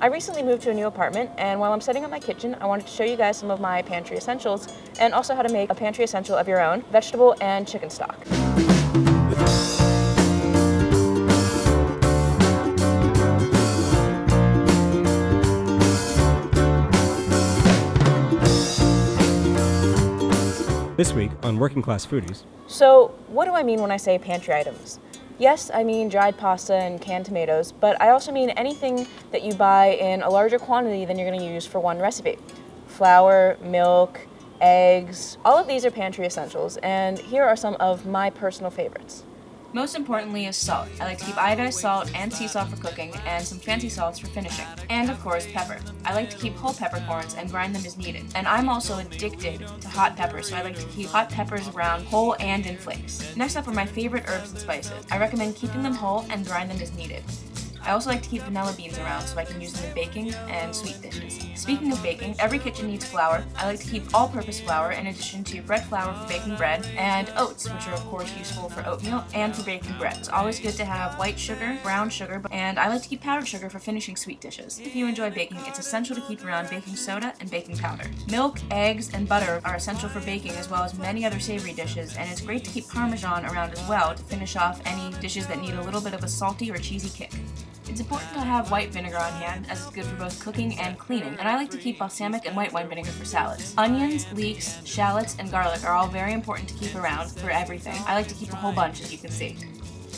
I recently moved to a new apartment, and while I'm setting up my kitchen, I wanted to show you guys some of my pantry essentials and also how to make a pantry essential of your own, vegetable and chicken stock. This week on Working Class Foodies. So, what do I mean when I say pantry items? Yes, I mean dried pasta and canned tomatoes, but I also mean anything that you buy in a larger quantity than you're going to use for one recipe. Flour, milk, eggs, all of these are pantry essentials, and here are some of my personal favorites. Most importantly is salt. I like to keep iodized salt and sea salt for cooking, and some fancy salts for finishing. And of course, pepper. I like to keep whole peppercorns and grind them as needed. And I'm also addicted to hot peppers, so I like to keep hot peppers around whole and in flakes. Next up are my favorite herbs and spices. I recommend keeping them whole and grind them as needed. I also like to keep vanilla beans around so I can use them in baking and sweet dishes. Speaking of baking, every kitchen needs flour. I like to keep all-purpose flour in addition to bread flour for baking bread, and oats, which are of course useful for oatmeal and for baking bread. It's always good to have white sugar, brown sugar, and I like to keep powdered sugar for finishing sweet dishes. If you enjoy baking, it's essential to keep around baking soda and baking powder. Milk, eggs, and butter are essential for baking as well as many other savory dishes, and it's great to keep Parmesan around as well to finish off any dishes that need a little bit of a salty or cheesy kick. It's important to have white vinegar on hand, as it's good for both cooking and cleaning, and I like to keep balsamic and white wine vinegar for salads. Onions, leeks, shallots, and garlic are all very important to keep around for everything. I like to keep a whole bunch, as you can see.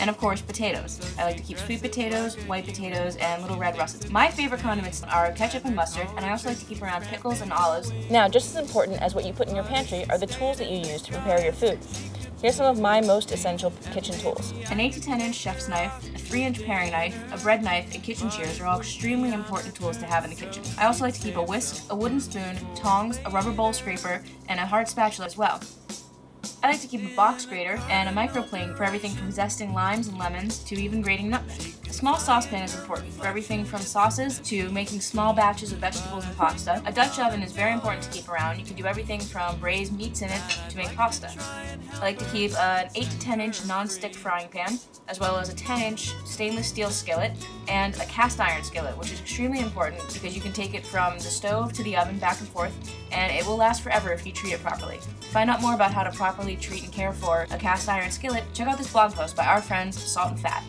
And of course, potatoes. I like to keep sweet potatoes, white potatoes, and little red russets. My favorite condiments are ketchup and mustard, and I also like to keep around pickles and olives. Now, just as important as what you put in your pantry are the tools that you use to prepare your food. Here's some of my most essential kitchen tools. An 8 to 10 inch chef's knife, a 3-inch paring knife, a bread knife, and kitchen shears are all extremely important tools to have in the kitchen. I also like to keep a whisk, a wooden spoon, tongs, a rubber bowl scraper, and a hard spatula as well. I like to keep a box grater and a microplane for everything from zesting limes and lemons to even grating nutmeg. A small saucepan is important for everything from sauces to making small batches of vegetables and pasta. A Dutch oven is very important to keep around. You can do everything from braise meats in it to make pasta. I like to keep an 8 to 10 inch non-stick frying pan, as well as a 10 inch stainless steel skillet and a cast iron skillet, which is extremely important because you can take it from the stove to the oven back and forth, and it will last forever if you treat it properly. To find out more about how to properly treat and care for a cast iron skillet, check out this blog post by our friends Salt and Fat.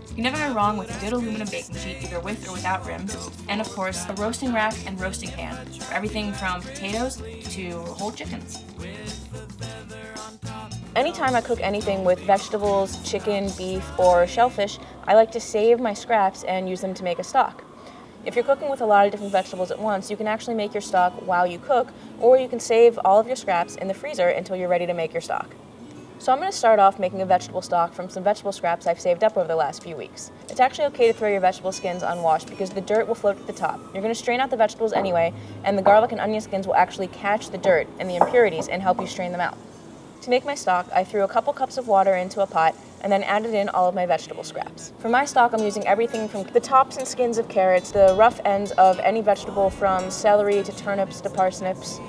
You can never go wrong with a good aluminum baking sheet, either with or without rims, and of course a roasting rack and roasting pan for everything from potatoes to whole chickens. Anytime I cook anything with vegetables, chicken, beef, or shellfish, I like to save my scraps and use them to make a stock. If you're cooking with a lot of different vegetables at once, you can actually make your stock while you cook, or you can save all of your scraps in the freezer until you're ready to make your stock. So I'm going to start off making a vegetable stock from some vegetable scraps I've saved up over the last few weeks. It's actually okay to throw your vegetable skins unwashed because the dirt will float at the top. You're going to strain out the vegetables anyway, and the garlic and onion skins will actually catch the dirt and the impurities and help you strain them out. To make my stock, I threw a couple cups of water into a pot and then added in all of my vegetable scraps. For my stock, I'm using everything from the tops and skins of carrots, the rough ends of any vegetable from celery to turnips to parsnips,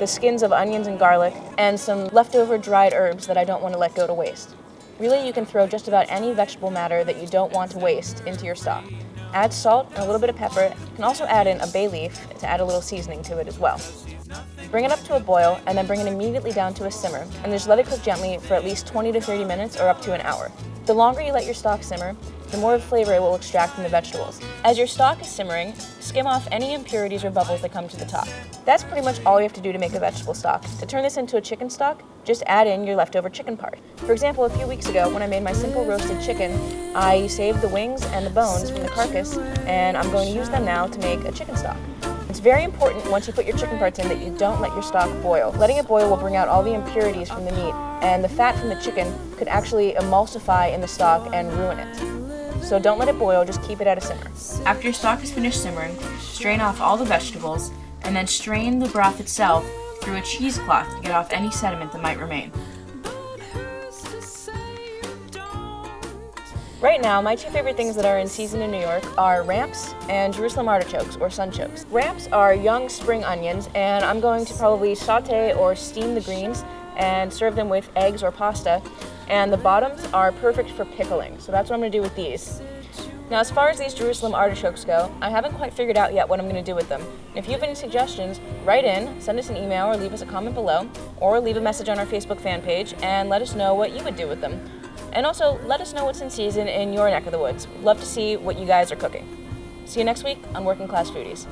the skins of onions and garlic, and some leftover dried herbs that I don't want to let go to waste. Really, you can throw just about any vegetable matter that you don't want to waste into your stock. Add salt and a little bit of pepper. You can also add in a bay leaf to add a little seasoning to it as well. Bring it up to a boil and then bring it immediately down to a simmer, and just let it cook gently for at least 20 to 30 minutes or up to an hour. The longer you let your stock simmer, the more flavor it will extract from the vegetables. As your stock is simmering, skim off any impurities or bubbles that come to the top. That's pretty much all you have to do to make a vegetable stock. To turn this into a chicken stock, just add in your leftover chicken part. For example, a few weeks ago when I made my simple roasted chicken, I saved the wings and the bones from the carcass, and I'm going to use them now to make a chicken stock. It's very important once you put your chicken parts in that you don't let your stock boil. Letting it boil will bring out all the impurities from the meat, and the fat from the chicken could actually emulsify in the stock and ruin it. So don't let it boil, just keep it at a simmer. After your stock is finished simmering, strain off all the vegetables, and then strain the broth itself through a cheesecloth to get off any sediment that might remain. Right now, my two favorite things that are in season in New York are ramps and Jerusalem artichokes, or sunchokes. Ramps are young spring onions, and I'm going to probably saute or steam the greens and serve them with eggs or pasta. And the bottoms are perfect for pickling, so that's what I'm going to do with these. Now, as far as these Jerusalem artichokes go, I haven't quite figured out yet what I'm going to do with them. If you have any suggestions, write in, send us an email, or leave us a comment below, or leave a message on our Facebook fan page and let us know what you would do with them. And also, let us know what's in season in your neck of the woods. We'd love to see what you guys are cooking. See you next week on Working Class Foodies.